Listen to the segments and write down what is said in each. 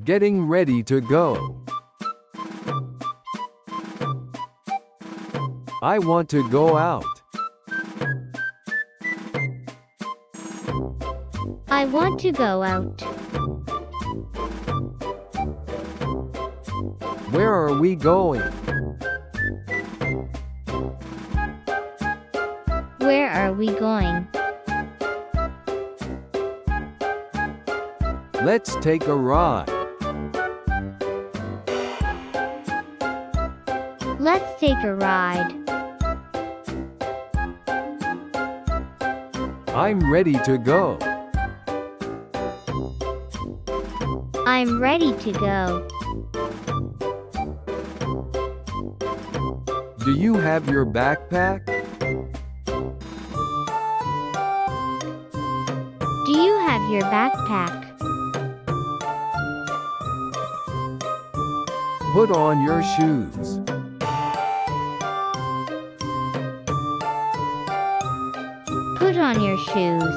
Getting ready to go. I want to go out. I want to go out. Where are we going? Where are we going? Let's take a ride. Let's take a ride. I'm ready to go. I'm ready to go. Do you have your backpack? Do you have your backpack? Put on your shoes. Put on your shoes.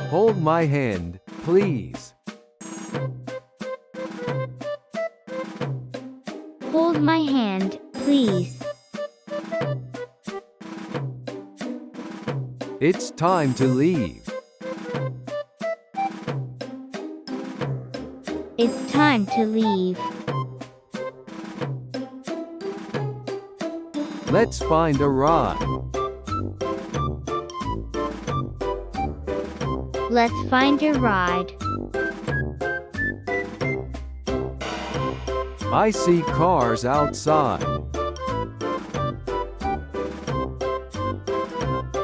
Hold my hand, please. Hold my hand, please. It's time to leave. It's time to leave. Let's find a ride. Let's find a ride. I see cars outside.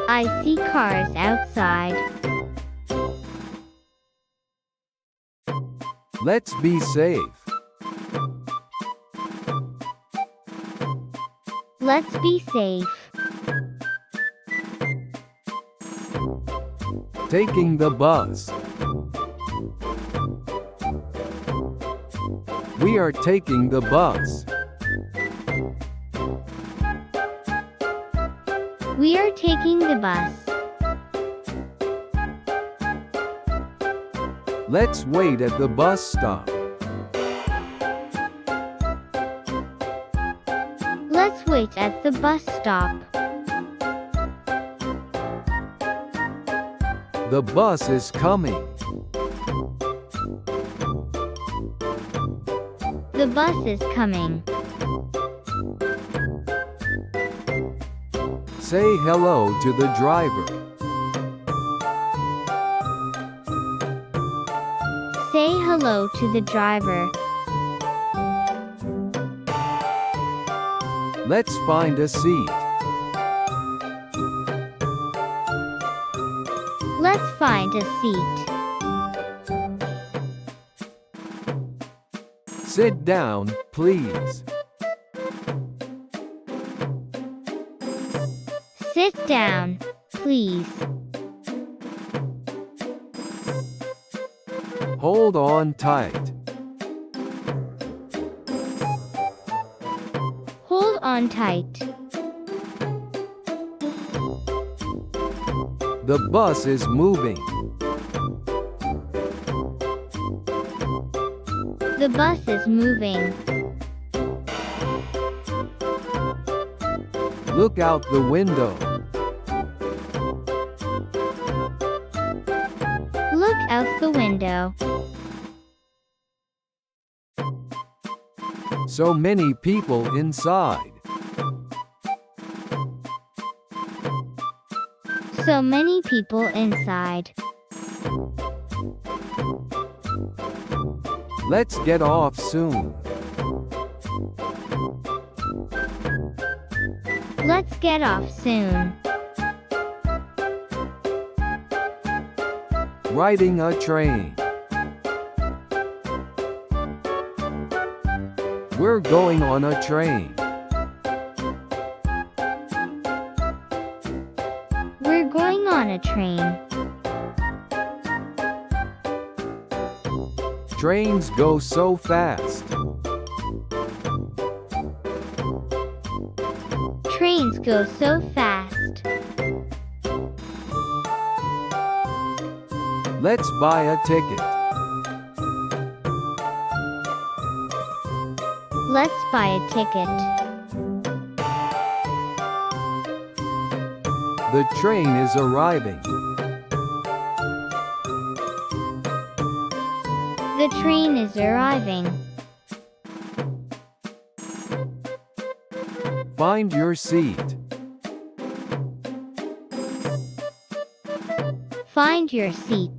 I see cars outside. Let's be safe. Let's be safe. Taking the bus. We are taking the bus. We are taking the bus. Let's wait at the bus stop. Let's wait at the bus stop. The bus is coming. The bus is coming. Say hello to the driver. Say hello to the driver. Let's find a seat. Let's find a seat. Sit down, please. Sit down, please. Hold on tight. Hold on tight. The bus is moving. The bus is moving. Look out the window. Look out the window. So many people inside. So many people inside. Let's get off soon. Let's get off soon. Riding a train. We're going on a train. We're going on a train. Trains go so fast. Trains go so fast. Let's buy a ticket. Let's buy a ticket. The train is arriving. The train is arriving. Find your seat. Find your seat.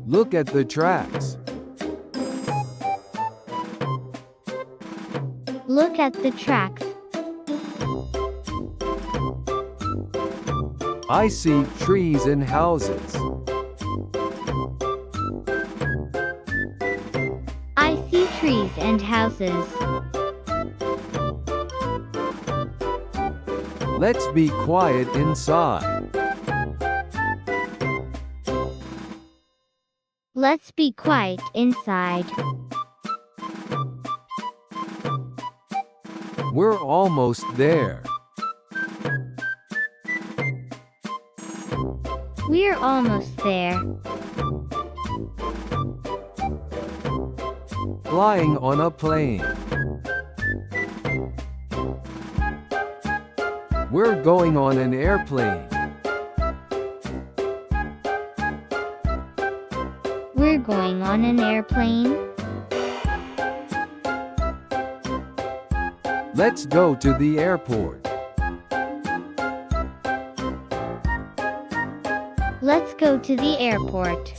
Look at the tracks. Look at the tracks. I see trees and houses. I see trees and houses. Let's be quiet inside. Let's be quiet inside. We're almost there. We're almost there. Flying on a plane. We're going on an airplane. We're going on an airplane. Let's go to the airport. Let's go to the airport.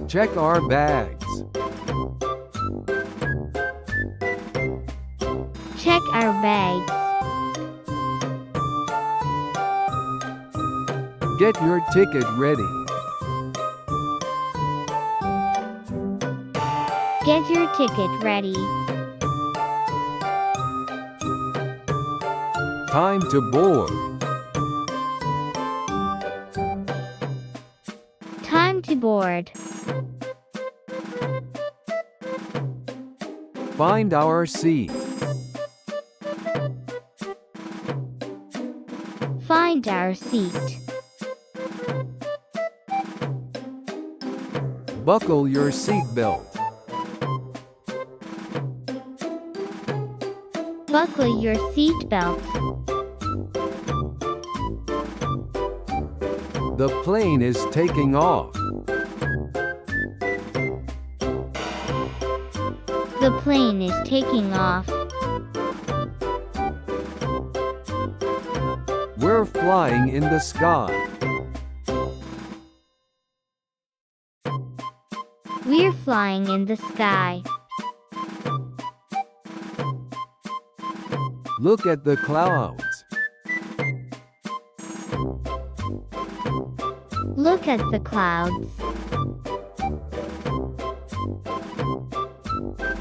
Check our bags. Check our bags. Get your ticket ready. Get your ticket ready. Time to board. Time to board. Find our seat. Find our seat. Buckle your seatbelt. Buckle your seatbelt. The plane is taking off. The plane is taking off. We're flying in the sky. We're flying in the sky. Look at the clouds. Look at the clouds.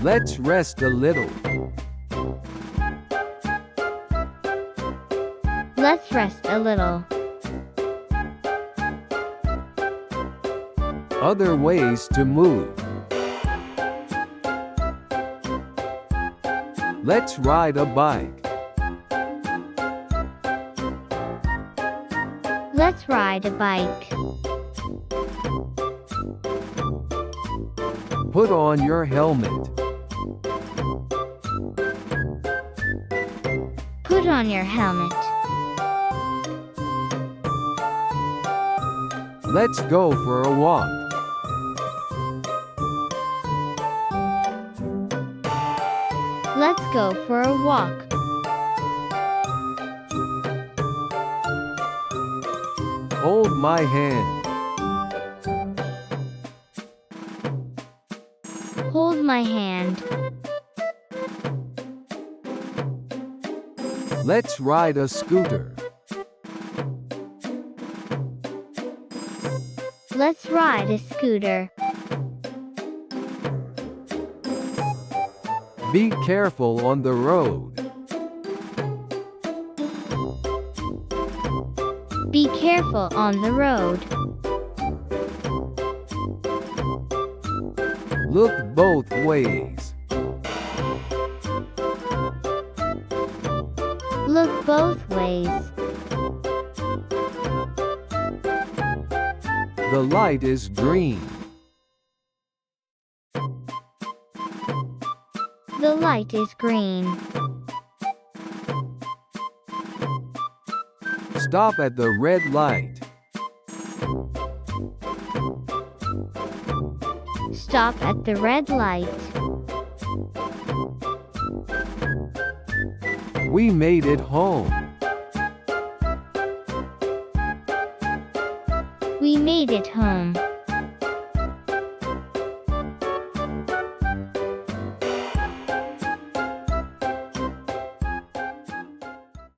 Let's rest a little. Let's rest a little. Other ways to move. Let's ride a bike. Let's ride a bike. Put on your helmet. Put on your helmet. Let's go for a walk. Let's go for a walk. Hold my hand. Hold my hand. Let's ride a scooter. Let's ride a scooter. Be careful on the road. Be careful on the road. Look both ways. Look both ways. The light is green. The light is green. Stop at the red light. Stop at the red light. We made it home. We made it home.